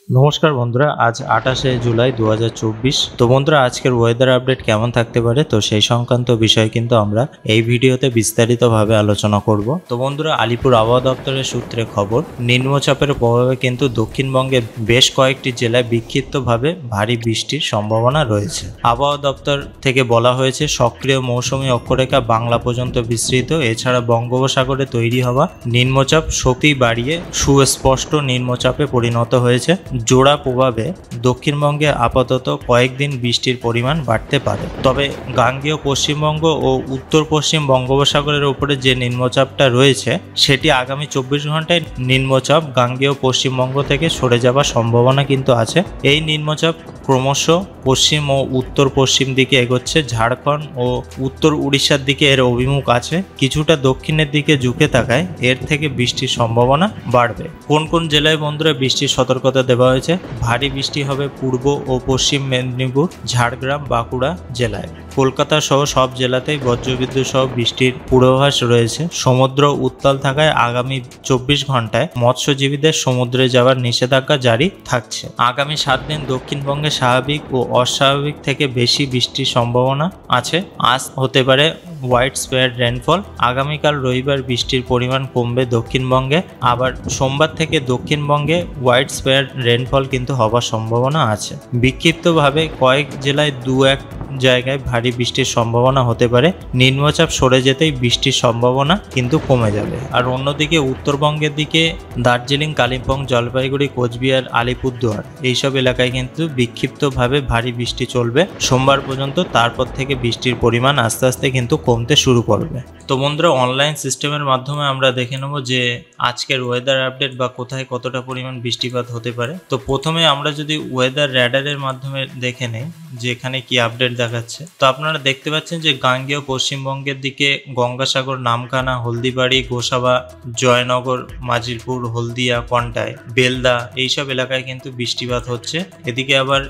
নমস্কার বন্ধুরা, আজ 28শে জুলাই 2024। তো বন্ধুরা, আজকের ওয়েদার আপডেট কেমন থাকতে পারে তো সেই সংক্রান্ত বিষয় কিন্তু আমরা এই ভিডিওতে বিস্তারিতভাবে আলোচনা করব। তো বন্ধুরা, আলিপুর আবহাওয়া দপ্তরের সূত্রে খবর, নিম্নচাপের প্রভাবে কিন্তু দক্ষিণবঙ্গের বেশ কয়েকটি জেলায় বিক্ষিপ্তভাবে ভারী বৃষ্টির সম্ভাবনা রয়েছে। আবহাওয়া দপ্তর থেকে বলা হয়েছে, সক্রিয় মৌসুমী অক্ষরেখা বাংলা পর্যন্ত বিস্তৃত। এছাড়া বঙ্গোপসাগরে তৈরি হওয়া নিম্নচাপ শক্তি বাড়িয়ে সুস্পষ্ট নিম্নচাপে পরিণত হয়েছে। জোড়া প্রভাবে দক্ষিণবঙ্গে আপাতত কয়েকদিন বৃষ্টির পরিমাণ বাড়তে পারে। তবে গাঙ্গেয় পশ্চিমবঙ্গ ও উত্তর পশ্চিম বঙ্গোপসাগরের উপরে যে নিম্নচাপটা রয়েছে সেটি আগামী 24 ঘন্টায় নিম্নচাপ গাঙ্গেয় পশ্চিমবঙ্গ থেকে সরে যাওয়ার সম্ভাবনা কিন্তু আছে। এই নিম্নচাপ ক্রমশ পশ্চিম ও উত্তর পশ্চিম দিকে এগোচ্ছে। ঝাড়খণ্ড ও উত্তর উড়িষ্যার দিকে এর অভিমুখ আছে। কিছুটা দক্ষিণের দিকে ঝুঁকে থাকায় এর থেকে বৃষ্টির সম্ভাবনা বাড়বে। কোন কোন জেলায় বন্ধুরা বৃষ্টির সতর্কতা দেওয়া হয়েছে? ভারী বৃষ্টি হবে পূর্ব ও পশ্চিম মেদিনীপুর, ঝাড়গ্রাম, বাঁকুড়া জেলায়। কলকাতা সহ সব জেলাতেই বজ্রবিদ্যুৎ সহ বৃষ্টির পূর্বাভাস রয়েছে। সমুদ্র উত্তাল থাকায় আগামী 24 ঘন্টায় মৎস্যজীবীদের সমুদ্রে যাওয়ার নিষেধাজ্ঞা জারি থাকছে। আগামী 7 দিন দক্ষিণবঙ্গে স্বাভাবিক ও অস্বাভাবিক থেকে বেশি বৃষ্টির সম্ভাবনা আছে। আজ হতে পারে হোয়াইট স্প্রেড রেনফল। আগামীকাল রবিবার বৃষ্টির পরিমাণ কমবে দক্ষিণবঙ্গে। আবার সোমবার থেকে দক্ষিণবঙ্গে হোয়াইট স্প্রেড রেনফল কিন্তু হওয়ার সম্ভাবনা আছে। বিক্ষিপ্তভাবে কয়েক জেলায় 2-1 জায়গায় ভারী বৃষ্টির সম্ভাবনা হতে পারে। নিম্নচাপ সরে যেতেই বৃষ্টির সম্ভাবনা কিন্তু কমে যাবে। আর অন্যদিকে উত্তরবঙ্গের দিকে দার্জিলিং, কালিম্পং, জলপাইগুড়ি, কোচবিহার, আলিপুরদুয়ার এইসব এলাকায় কিন্তু বিক্ষিপ্তভাবে ভারী বৃষ্টি চলবে সোমবার পর্যন্ত। তারপর থেকে বৃষ্টির পরিমাণ আস্তে আস্তে কিন্তু কমতে শুরু করবে। তো বন্ধুরা, অনলাইন সিস্টেমের মাধ্যমে আমরা দেখে নেব যে আজকের ওয়েদার আপডেট বা কোথায় কতটা পরিমাণ বৃষ্টিপাত হতে পারে। তো প্রথমে আমরা যদি ওয়েদার র্যাডারের মাধ্যমে দেখে নেই যে এখানে কি আপডেট দেখাচ্ছে, তো আপনারা দেখতে পাচ্ছেন যে গাঙ্গেয় পশ্চিমবঙ্গের দিকে গঙ্গাসাগর, নামখানা, হলদিবাড়ি, গোসাবা, জয়নগর, মাজিলপুর, হলদিয়া, কন্টাই, বেলদা এইসব এলাকায় কিন্তু বৃষ্টিপাত হচ্ছে। এদিকে আবার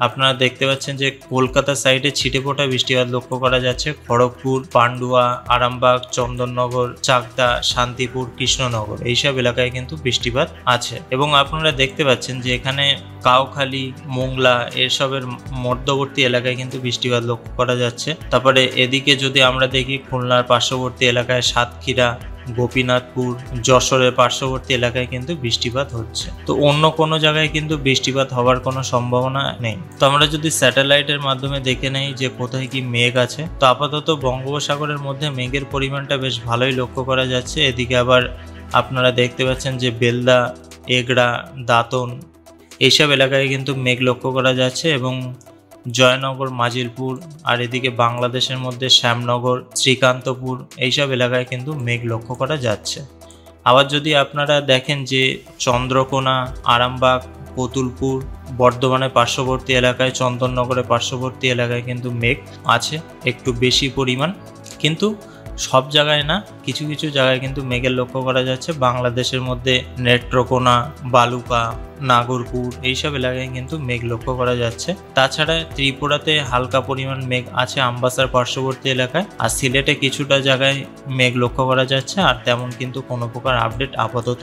আপনারা দেখতে পাচ্ছেন যে কলকাতা সাইডে ছিটেফোঁটা বৃষ্টিপাত লক্ষ্য করা যাচ্ছে। খড়গপুর, পান্ডুয়া, আরামবাগ, চন্দননগর, চাকদা, শান্তিপুর, কৃষ্ণনগর এইসব এলাকায় কিন্তু বৃষ্টিপাত আছে। এবং আপনারা দেখতে পাচ্ছেন যে এখানে কাউখালী, মোংলা এসবের মধ্যবর্তী এলাকায় কিন্তু বৃষ্টিপাত লক্ষ্য করা যাচ্ছে। তারপরে এদিকে যদি আমরা দেখি খুলনার পার্শ্ববর্তী এলাকায় সাতক্ষীরা, গোপীনাথপুর, যশোরের পার্শ্ববর্তী এলাকায় কিন্তু বৃষ্টিপাত হচ্ছে। তো অন্য কোনো জায়গায় কিন্তু বৃষ্টিপাত হওয়ার কোনো সম্ভাবনা নেই। তো আমরা যদি স্যাটেলাইটের মাধ্যমে দেখে নেই যে কোথায় কি মেঘ আছে, তো আপাতত বঙ্গোপসাগরের মধ্যে মেঘের পরিমাণটা বেশ ভালোই লক্ষ্য করা যাচ্ছে। এদিকে আবার আপনারা দেখতে পাচ্ছেন যে বেলদা, এগড়া, দাঁতন এইসব এলাকায় কিন্তু মেঘ লক্ষ্য করা যাচ্ছে। এবং জয়নগর, মাজিলপুর আর এদিকে বাংলাদেশের মধ্যে শ্যামনগর, শ্রীকান্তপুর এইসব এলাকায় কিন্তু মেঘ লক্ষ্য করা যাচ্ছে। আবার যদি আপনারা দেখেন যে চন্দ্রকোনা, আরামবাগ, কতুলপুর, বর্ধমানের পার্শ্ববর্তী এলাকায়, চন্দননগরের পার্শ্ববর্তী এলাকায় কিন্তু মেঘ আছে একটু বেশি পরিমাণ, কিন্তু সব জায়গায় না, কিছু কিছু জায়গায় কিন্তু মেঘের লক্ষ্য করা যাচ্ছে। বাংলাদেশের মধ্যে নেত্রকোনা, বালুকা, নাগরপুর এইসব এলাকায় কিন্তু মেঘ লক্ষ্য করা যাচ্ছে। তাছাড়া ত্রিপুরাতে হালকা পরিমাণ মেঘ আছে আমবাসার পার্শ্ববর্তী এলাকায়। আর সিলেটে কিছুটা জায়গায় মেঘ লক্ষ্য করা যাচ্ছে। আর তেমন কিন্তু কোনো প্রকার আপডেট আপাতত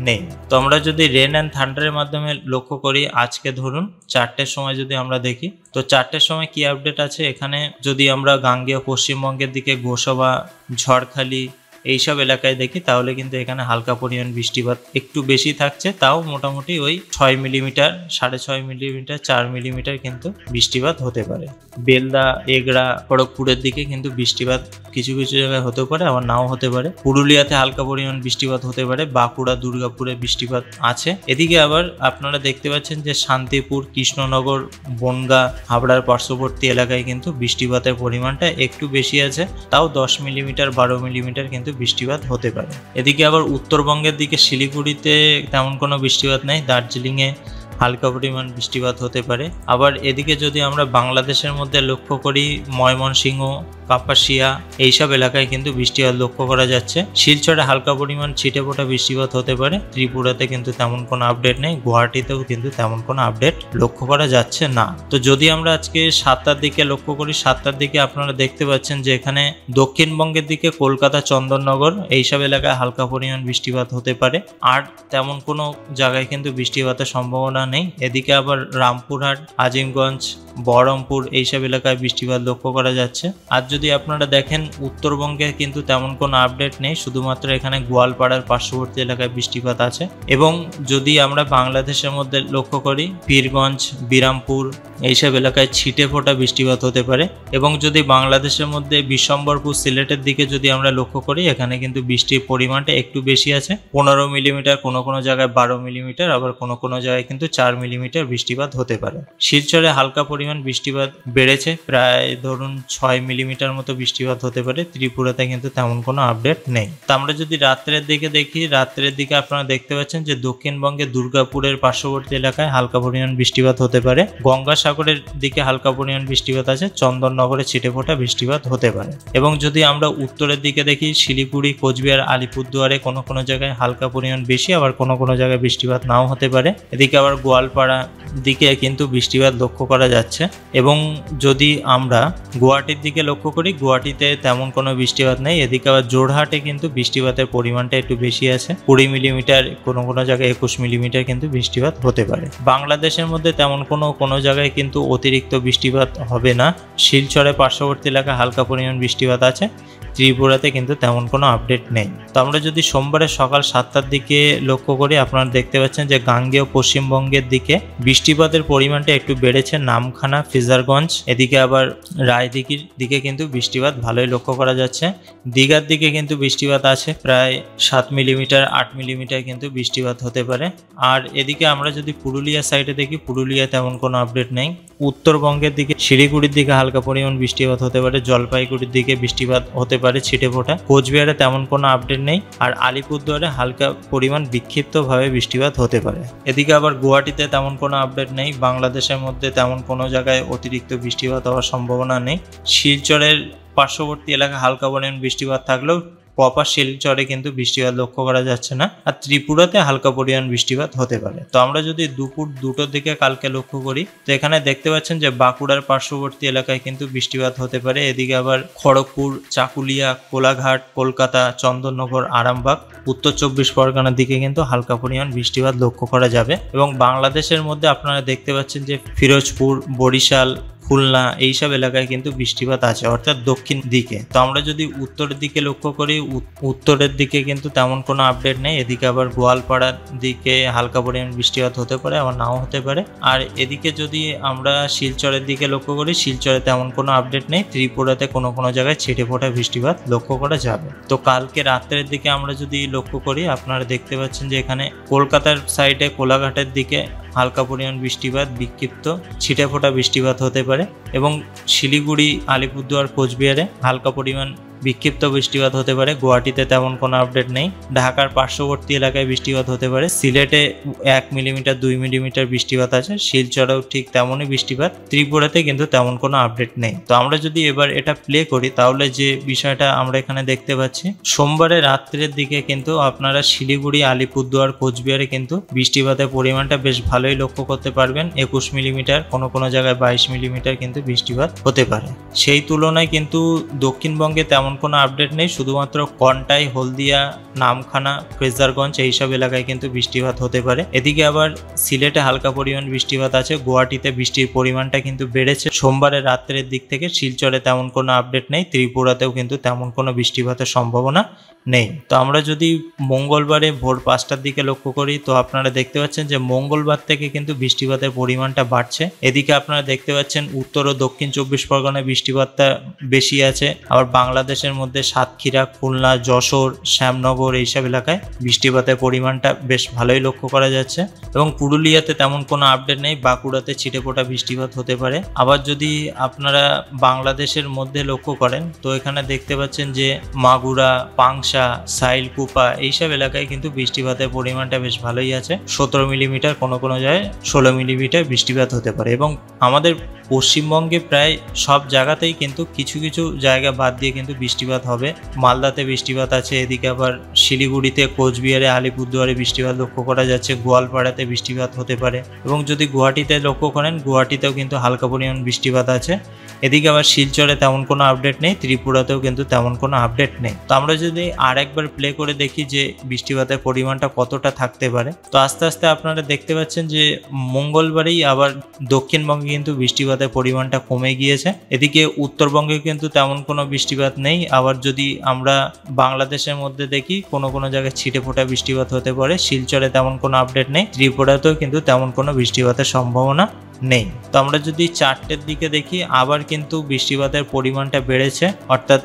নেই। তো আমরা যদি রেন অ্যান্ড থান্ডারের মাধ্যমে লক্ষ্য করি, আজকে ধরুন 4টের সময় যদি আমরা দেখি, তো 4টের সময় কি আপডেট আছে, এখানে যদি আমরা গাঙ্গেয় পশ্চিমবঙ্গের দিকে গোসাবা, ঝড়খালি এইসব এলাকায় দেখি, তাহলে কিন্তু এখানে হালকা পরিমাণ বৃষ্টিপাত একটু বেশি থাকছে। তাও মোটামুটি ওই 6 মিলিমিটার, 6.5 মিলিমিটার, 4 মিলিমিটার কিন্তু বৃষ্টিপাত হতে পারে। বেলদা, এগড়া, খড়গপুরের দিকে কিন্তু বৃষ্টিপাত কিছু কিছু জায়গায় হতে পারে, আবার নাও হতে পারে। পুরুলিয়াতে হালকা পরিমাণ বৃষ্টিপাত হতে পারে। বাঁকুড়া, দুর্গাপুরে বৃষ্টিপাত আছে। এদিকে আবার আপনারা দেখতে পাচ্ছেন যে শান্তিপুর, কৃষ্ণনগর, বনগাঁ, হাবড়ার পার্শ্ববর্তী এলাকায় কিন্তু বৃষ্টিপাতের পরিমাণটা একটু বেশি আছে। তাও 10 মিলিমিটার, 12 মিলিমিটার কিন্তু বৃষ্টিপাত হতে পারে। এদিকে আবার উত্তরবঙ্গের দিকে শিলিগুড়িতে তেমন কোনো বৃষ্টিপাত নেই। দার্জিলিংয়ে হালকা পরিমাণ বৃষ্টিপাত হতে পারে। আবার এদিকে যদি আমরা বাংলাদেশের মধ্যে লক্ষ্য করি, ময়মনসিংহ, কাপাসিয়া এইসব এলাকায় কিন্তু বৃষ্টিপাত লক্ষ্য করা যাচ্ছে। শিলচরে হালকা পরিমাণ ছিটেফোঁটা বৃষ্টিপাত হতে পারে। ত্রিপুরাতে কিন্তু তেমন কোনো আপডেট নেই। গুয়াহাটিতেও কিন্তু তেমন কোনো আপডেট লক্ষ্য করা যাচ্ছে না। তো যদি আমরা আজকে 7টার দিকে লক্ষ্য করি, 7টার দিকে আপনারা দেখতে পাচ্ছেন যে এখানে দক্ষিণবঙ্গের দিকে কলকাতা, চন্দননগর এইসব এলাকায় হালকা পরিমাণ বৃষ্টিপাত হতে পারে। আর তেমন কোনো জায়গায় কিন্তু বৃষ্টিপাতের সম্ভাবনা নেই। এদিকে আবার রামপুরহাট, আজিমগঞ্জ, বহরমপুর এইসব এলাকায় বৃষ্টিপাত লক্ষ্য করা যাচ্ছে। আর যদি আপনারা দেখেন উত্তরবঙ্গে কিন্তু তেমন কোনো আপডেট নেই, শুধুমাত্র এখানে গোয়ালপাড়ার পার্শ্ববর্তী এলাকায় বৃষ্টিপাত আছে। এবং যদি আমরা বাংলাদেশের মধ্যে লক্ষ্য করি, পীরগঞ্জ, বিরামপুর এইসব এলাকায় ছিটে ফোটা বৃষ্টিপাত হতে পারে। এবং যদি বাংলাদেশের মধ্যে বিশ্বম্বরপুর, সিলেটের দিকে যদি আমরা লক্ষ্য করি, এখানে কিন্তু বৃষ্টির পরিমাণটা একটু বেশি আছে, 15 মিলিমিটার, কোনো কোনো জায়গায় 12 মিলিমিটার, আবার কোনো কোনো জায়গায় কিন্তু 4 মিলিমিটার বৃষ্টিপাত হতে পারে। শিলচরে হালকা পরিমাণ বৃষ্টিপাত বেড়েছে, প্রায় ধরুন 6 মিলিমিটার মতো বৃষ্টিপাত হতে পারে। ত্রিপুরাতে কিন্তু তেমন কোনো আপডেট নেই। তো আমরা যদি রাত্রের দিকে দেখি, রাত্রের দিকে আপনারা দেখতে পাচ্ছেন যে দক্ষিণবঙ্গে দুর্গাপুরের পার্শ্ববর্তী এলাকায় হালকা পরিমাণ বৃষ্টিপাত হতে পারে। গঙ্গাসাগরের দিকে হালকা পরিমাণ বৃষ্টিপাত আছে, চন্দননগরে ছিটেফোঁটা বৃষ্টিপাত হতে পারে। এবং যদি আমরা উত্তরের দিকে দেখি, শিলিগুড়ি, কোচবিহার, আলিপুরদুয়ারে কোনো কোনো জায়গায় হালকা পরিমাণ বেশি, আবার কোনো কোনো জায়গায় বৃষ্টিপাত নাও হতে পারে। এদিকে আবার গোয়ালপাড়া দিকে কিন্তু বৃষ্টিপাত লক্ষ্য করা যাচ্ছে। এবং যদি আমরা গুয়াহাটির দিকে লক্ষ্য করি, গুয়াহাটিতে তেমন কোনো বৃষ্টিপাত নেই। এদিকে আবার জোরহাটে কিন্তু বৃষ্টিপাতের পরিমাণটা একটু বেশি আছে, 20 মিলিমিটার, কোনো কোনো জায়গায় 21 মিলিমিটার কিন্তু বৃষ্টিপাত হতে পারে। বাংলাদেশের মধ্যে তেমন কোনো জায়গায় কিন্তু অতিরিক্ত বৃষ্টিপাত হবে না। শিলচরে পার্শ্ববর্তী এলাকায় হালকা পরিমাণ বৃষ্টিপাত আছে। ত্রিপুরাতে কিন্তু তেমন কোনো আপডেট নেই। তো আমরা যদি সোমবারে সকাল 7টার দিকে লক্ষ্য করি, আপনারা দেখতে পাচ্ছেন যে গাঙ্গেয় পশ্চিমবঙ্গের দিকে বৃষ্টিপাতের পরিমাণটা একটু বেড়েছে। নামখানা, ফিজারগঞ্জ, এদিকে আবার রায়দিঘির দিকে কিন্তু বৃষ্টিপাত ভালোই লক্ষ্য করা যাচ্ছে। দীঘার দিকে কিন্তু বৃষ্টিপাত আছে, প্রায় 7 মিলিমিটার, 8 মিলিমিটার কিন্তু বৃষ্টিপাত হতে পারে। আর এদিকে আমরা যদি পুরুলিয়া সাইডে দেখি, পুরুলিয়া তেমন কোনো আপডেট নেই। উত্তরবঙ্গের দিকে শিলিগুড়ির দিকে হালকা পরিমাণ বৃষ্টিপাত হতে পারে, জলপাইগুড়ির দিকে বৃষ্টিপাত হতে পারে ছিটে ফোঁটা, কোচবিহারে তেমন কোনো আপডেট নেই। আর আলিপুরদুয়ারে হালকা পরিমাণ বিক্ষিপ্তভাবে বৃষ্টিপাত হতে পারে। এদিকে আবার গুয়াহাটিতে তেমন কোনো আপডেট নেই। বাংলাদেশের মধ্যে তেমন কোনো জায়গায় অতিরিক্ত বৃষ্টিপাত হওয়ার সম্ভাবনা নেই। শিলচরের পার্শ্ববর্তী এলাকায় হালকা পরিমাণ বৃষ্টিপাত থাকলেও প্রপার শিলচরে কিন্তু বৃষ্টিপাত লক্ষ্য করা যাচ্ছে না। আর ত্রিপুরাতে হালকা পরিমাণ বৃষ্টিপাত হতে পারে। তো আমরা যদি দুপুর 2টোর দিকে কালকে লক্ষ্য করি, তো এখানে দেখতে পাচ্ছেন যে বাঁকুড়ার পার্শ্ববর্তী এলাকায় কিন্তু বৃষ্টিপাত হতে পারে। এদিকে আবার খড়গপুর, চাকুলিয়া, কোলাঘাট, কলকাতা, চন্দননগর, আরামবাগ, উত্তর 24 পরগনার দিকে কিন্তু হালকা পরিমাণ বৃষ্টিপাত লক্ষ্য করা যাবে। এবং বাংলাদেশের মধ্যে আপনারা দেখতে পাচ্ছেন যে ফিরোজপুর, বরিশাল, খুলনা এইসব এলাকায় কিন্তু বৃষ্টিপাত আছে, অর্থাৎ দক্ষিণ দিকে। তো আমরা যদি উত্তরের দিকে লক্ষ্য করি, উত্তরের দিকে কিন্তু তেমন কোনো আপডেট নেই। এদিকে আবার গোয়ালপাড়ার দিকে হালকা পরিমাণ বৃষ্টিপাত হতে পারে, আবার নাও হতে পারে। আর এদিকে যদি আমরা শিলচরের দিকে লক্ষ্য করি, শিলচরে তেমন কোনো আপডেট নেই। ত্রিপুরাতে কোনো কোনো জায়গায় ছিটে ফোঁটা বৃষ্টিপাত লক্ষ্য করা যাবে। তো কালকে রাত্রের দিকে আমরা যদি লক্ষ্য করি, আপনারা দেখতে পাচ্ছেন যে এখানে কলকাতার সাইডে কোলাঘাটের দিকে হালকা পরিমাণ বৃষ্টিপাত, বিক্ষিপ্ত ছিটে ফোঁটা বৃষ্টিপাত হতে পারে। এবং শিলিগুড়ি, আলিপুরদুয়ার, কোচবিহারে হালকা পরিমাণ বিক্ষিপ্ত বৃষ্টিপাত হতে পারে। গুয়াহাটিতে তেমন কোনো আপডেট নেই। ঢাকার পার্শ্ববর্তী এলাকায় বৃষ্টিপাত হতে পারে। সিলেটে 1 মিলিমিটার, 2 মিলিমিটার বৃষ্টিপাত আছে। শিলচরেও ঠিক তেমনই বৃষ্টিপাত। ত্রিপুরাতে কিন্তু তেমন কোনো আপডেট নেই। তো আমরা যদি এবার এটা প্লে করি, তাহলে যে বিষয়টা আমরা এখানে দেখতে পাচ্ছি, সোমবারে রাত্রের দিকে কিন্তু আপনারা শিলিগুড়ি, আলিপুরদুয়ার, কোচবিহারে কিন্তু বৃষ্টিপাতের পরিমাণটা বেশ ভালোই লক্ষ্য করতে পারবেন। 21 মিলিমিটার, কোনো কোনো জায়গায় 22 মিলিমিটার কিন্তু বৃষ্টিপাত হতে পারে। সেই তুলনায় কিন্তু দক্ষিণবঙ্গে তেমন কোনো আপডেট নেই। শুধুমাত্র কন্টাই, হলদিয়া, নামখানা, ফ্রেজারগঞ্জ এইসব এলাকায় কিন্তু বৃষ্টিপাত হতে পারে। এদিকে আবার সিলেটে হালকা পরিমাণ বৃষ্টিপাত আছে। গুয়াহাটিতে বৃষ্টির পরিমাণটা কিন্তু বেড়েছে সোমবারের রাত্রের দিক থেকে। শিলচরে তেমন কোনো আপডেট নেই। ত্রিপুরাতেও কিন্তু তেমন কোনো বৃষ্টিপাতের সম্ভাবনা নেই। তো আমরা যদি মঙ্গলবারে ভোর 5টার দিকে লক্ষ্য করি, তো আপনারা দেখতে পাচ্ছেন যে মঙ্গলবার থেকে কিন্তু বৃষ্টিপাতের পরিমাণটা বাড়ছে। এদিকে আপনারা দেখতে পাচ্ছেন উত্তর ও দক্ষিণ 24 পরগনায় বৃষ্টিপাতটা বেশি আছে। আবার বাংলাদেশের মধ্যে সাতক্ষীরা, খুলনা, যশোর, শ্যামনগর এইসব এলাকায় বৃষ্টিপাতের পরিমাণটা বেশ ভালোই লক্ষ্য করা যাচ্ছে। এবং পুরুলিয়াতে তেমন কোনো আপডেট নেই। বাঁকুড়াতে ছিটেফোঁটা বৃষ্টিপাত হতে পারে। আবার যদি আপনারা বাংলাদেশের মধ্যে লক্ষ্য করেন, তো এখানে দেখতে পাচ্ছেন যে মাগুরা, পাংশা, সাইলকুপা এইসব এলাকায় কিন্তু বৃষ্টিপাতের পরিমাণটা বেশ ভালোই আছে। 17 মিলিমিটার, কোনো কোনো জায়গায় 16 মিলিমিটার বৃষ্টিপাত হতে পারে। এবং আমাদের পশ্চিমবঙ্গে প্রায় সব জায়গাতেই কিন্তু কিছু কিছু জায়গা বাদ দিয়ে কিন্তু বৃষ্টিপাত হবে। মালদাতে বৃষ্টিপাত আছে। এদিকে আবার শিলিগুড়িতে, কোচবিহারে, আলিপুরদুয়ারে বৃষ্টিপাত লক্ষ্য করা যাচ্ছে। গোয়ালপাড়াতে বৃষ্টিপাত হতে পারে। এবং যদি গুয়াহাটিতে লক্ষ্য করেন, গুয়াহাটিতেও কিন্তু হালকা পরিমাণ বৃষ্টিপাত আছে। এদিকে আবার শিলচরে তেমন কোনো আপডেট নেই, ত্রিপুরাতেও কিন্তু তেমন কোনো আপডেট নেই। তো আমরা যদি আর একবার প্লে করে দেখি যে বৃষ্টিপাতের পরিমাণটা কতটা থাকতে পারে, তো আস্তে আস্তে আপনারা দেখতে পাচ্ছেন যে মঙ্গলবারেই আবার দক্ষিণবঙ্গে কিন্তু বৃষ্টিপাতের পরিমাণটা কমে গিয়েছে। এদিকে উত্তরবঙ্গে কিন্তু তেমন কোনো বৃষ্টিপাত নেই। আবার যদি আমরা বাংলাদেশের মধ্যে দেখি কোনো কোনো জায়গায় ছিটে ফোটা বৃষ্টিপাত হতে পারে। শিলচরে তেমন কোনো আপডেট নেই, ত্রিপুরাতেও কিন্তু তেমন কোনো বৃষ্টিপাতের সম্ভাবনা নেই। তো আমরা যদি 4টের দিকে দেখি, আবার কিন্তু বৃষ্টিপাতের পরিমাণটা বেড়েছে, অর্থাৎ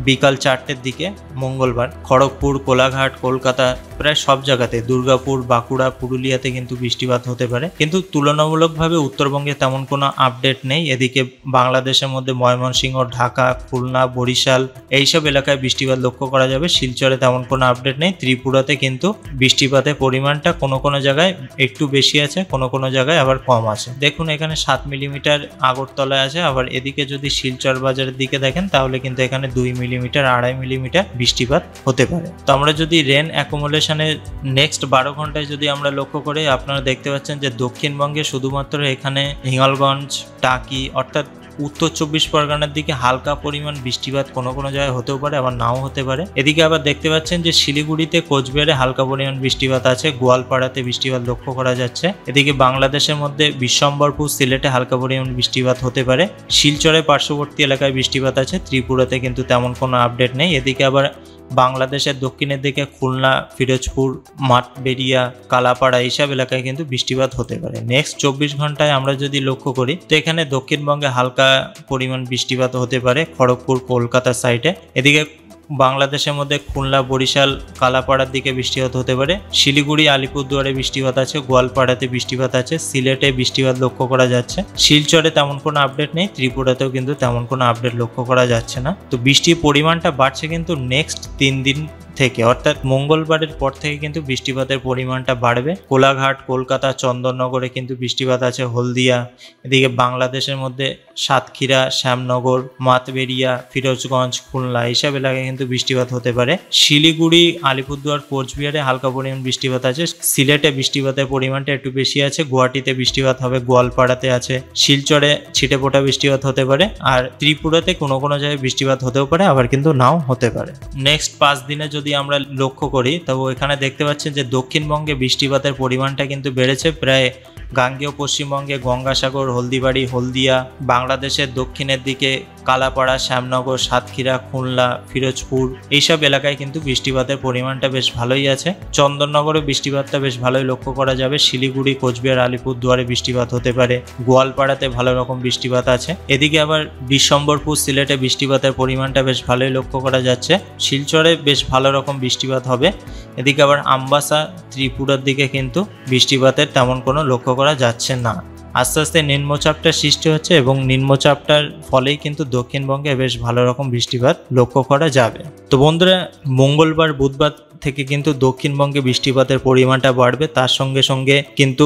বিকাল 4টের দিকে মঙ্গলবার খড়গপুর, কোলাঘাট, কলকাতা প্রায় সব জায়গাতে, দুর্গাপুর, বাঁকুড়া, পুরুলিয়াতে কিন্তু বৃষ্টিপাত হতে পারে। কিন্তু তুলনামূলকভাবে উত্তরবঙ্গে তেমন কোনো আপডেট নেই। এদিকে বাংলাদেশের মধ্যে ময়মনসিংহ, ঢাকা, খুলনা, বরিশাল এইসব এলাকায় বৃষ্টিপাত লক্ষ্য করা যাবে। শিলচরে তেমন কোনো আপডেট নেই। ত্রিপুরাতে কিন্তু বৃষ্টিপাতের পরিমাণটা কোনো কোনো জায়গায় একটু বেশি আছে, কোনো কোনো জায়গায় আবার কম আছে। দেখুন এখানে 7 মিলিমিটার আগরতলায় আছে। আবার এদিকে যদি শিলচর বাজারের দিকে দেখেন তাহলে কিন্তু এখানে 2 মিলিমিটার, 2.5 মিলিমিটার বৃষ্টিপাত হতে পারে। তো আমরা যদি রেন অ্যাকুমুলেশনের নেক্সট 12 ঘন্টায় যদি আমরা লক্ষ্য করি, আপনারা দেখতে পাচ্ছেন যে দক্ষিণবঙ্গে শুধুমাত্র এখানে হিঙ্গলগঞ্জ, টাকি অর্থাৎ উত্তর 24 পরগনার দিকে হালকা পরিমাণ বৃষ্টিপাত কোনো কোনো জায়গায় হতেও পারে, আবার নাও হতে পারে। এদিকে আবার দেখতে পাচ্ছেন যে শিলিগুড়িতে, কোচবিহারে হালকা পরিমাণ বৃষ্টিপাত আছে, গোয়ালপাড়াতে বৃষ্টিপাত লক্ষ্য করা যাচ্ছে। এদিকে বাংলাদেশের মধ্যে বিশ্বম্বরপুর, সিলেটে হালকা পরিমাণ বৃষ্টিপাত হতে পারে। শিলচরে পার্শ্ববর্তী এলাকায় বৃষ্টিপাত আছে, ত্রিপুরাতে কিন্তু তেমন কোনো আপডেট নেই। এদিকে আবার বাংলাদেশের দক্ষিণের দিকে খুলনা, ফিরোজপুর, মাঠবেড়িয়া, কালাপাড়া এইসব এলাকায় কিন্তু বৃষ্টিপাত হতে পারে। নেক্সট 24 ঘন্টায় আমরা যদি লক্ষ্য করি তো এখানে দক্ষিণবঙ্গে হালকা পরিমাণ বৃষ্টিপাত হতে পারে, খড়গপুর, কলকাতা সাইডে। এদিকে বাংলাদেশের মধ্যে খুলনা, বরিশাল, কালাপাড়ার দিকে বৃষ্টিপাত হতে পারে। শিলিগুড়ি, আলিপুরদুয়ারে বৃষ্টিপাত আছে, গোয়ালপাড়াতে বৃষ্টিপাত আছে, সিলেটে বৃষ্টিপাত লক্ষ্য করা যাচ্ছে। শিলচরে তেমন কোনো আপডেট নেই, ত্রিপুরাতেও কিন্তু তেমন কোনো আপডেট লক্ষ্য করা যাচ্ছে না। তো বৃষ্টির পরিমাণটা বাড়ছে কিন্তু নেক্সট 3 দিন থেকে, অর্থাৎ মঙ্গলবারের পর থেকে কিন্তু বৃষ্টিপাতের পরিমাণটা বাড়বে। কোলাঘাট, কলকাতা, চন্দননগরে কিন্তু বৃষ্টিপাত আছে, হলদিয়া। এদিকে বাংলাদেশের মধ্যে সাতক্ষীরা, শ্যামনগর, মাতবেড়িয়া, ফিরোজগঞ্জ, খুলনা এইসব এলাকায় কিন্তু বৃষ্টিপাত হতে পারে। শিলিগুড়ি, আলিপুরদুয়ার, কোচবিহারে হালকা পরিমাণ বৃষ্টিপাত আছে। সিলেটে বৃষ্টিপাতের পরিমাণটা একটু বেশি আছে, গুয়াহাটিতে বৃষ্টিপাত হবে, গোয়ালপাড়াতে আছে, শিলচরে ছিটে ফোটা বৃষ্টিপাত হতে পারে, আর ত্রিপুরাতে কোনো কোনো জায়গায় বৃষ্টিপাত হতেও পারে, আবার কিন্তু নাও হতে পারে। নেক্সট 5 দিনে যদি আমরা লক্ষ্য করি তবে এখানে দেখতে পাচ্ছেন যে দক্ষিণবঙ্গে বৃষ্টিপাতের পরিমাণটা কিন্তু বেড়েছে। প্রায় গাঙ্গেয় পশ্চিমবঙ্গে গঙ্গাসাগর, হলদিবাড়ি, হলদিয়া, বাংলাদেশের দক্ষিণের দিকে কালাপাড়া, শ্যামনগর, সাতক্ষীরা, খুলনা, ফিরোজপুর এইসব এলাকায় কিন্তু বৃষ্টিপাতের পরিমাণটা বেশ ভালোই আছে। চন্দননগরে বৃষ্টিপাতটা বেশ ভালোই লক্ষ্য করা যাবে। শিলিগুড়ি, কোচবিহার, আলিপুরদুয়ারে বৃষ্টিপাত হতে পারে, গোয়ালপাড়াতে ভালো রকম বৃষ্টিপাত আছে। এদিকে আবার বিশ্বম্বরপুর, সিলেটে বৃষ্টিপাতের পরিমাণটা বেশ ভালোই লক্ষ্য করা যাচ্ছে। শিলচরে বেশ ভালো রকম বৃষ্টিপাত হবে। এদিকে আবার আমবাসা, ত্রিপুরার দিকে কিন্তু বৃষ্টিপাতের তেমন কোনো লক্ষ্য করা যাচ্ছে না। আস্তে আস্তে নিম্নচাপটা সৃষ্টি হচ্ছে এবং নিম্নচাপটার ফলেই কিন্তু দক্ষিণবঙ্গে বেশ ভালো রকম বৃষ্টিপাত লক্ষ্য করা যাবে। তো বন্ধুরা, মঙ্গলবার, বুধবার থেকে কিন্তু দক্ষিণবঙ্গে বৃষ্টিপাতের পরিমাণটা বাড়বে, তার সঙ্গে সঙ্গে কিন্তু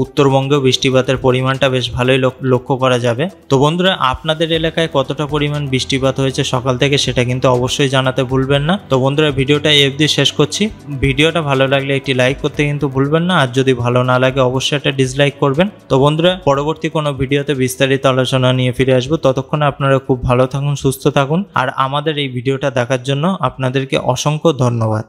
উত্তরবঙ্গেও বৃষ্টিপাতের পরিমাণটা বেশ ভালোই লক্ষ্য করা যাবে। তো বন্ধুরা, আপনাদের এলাকায় কতটা পরিমাণ বৃষ্টিপাত হয়েছে সকাল থেকে সেটা কিন্তু অবশ্যই জানাতে ভুলবেন না। তো বন্ধুরা, ভিডিওটা এই অবধি শেষ করছি। ভিডিওটা ভালো লাগলে একটি লাইক করতে কিন্তু ভুলবেন না, আর যদি ভালো না লাগে অবশ্যই একটা ডিসলাইক করবেন। তো বন্ধুরা, পরবর্তী কোনো ভিডিওতে বিস্তারিত আলোচনা নিয়ে ফিরে আসবো। ততক্ষণে আপনারা খুব ভালো থাকুন, সুস্থ থাকুন, আর আমাদের এই ভিডিওটা দেখার জন্য আপনাদেরকে অসংখ্য ধন্যবাদ।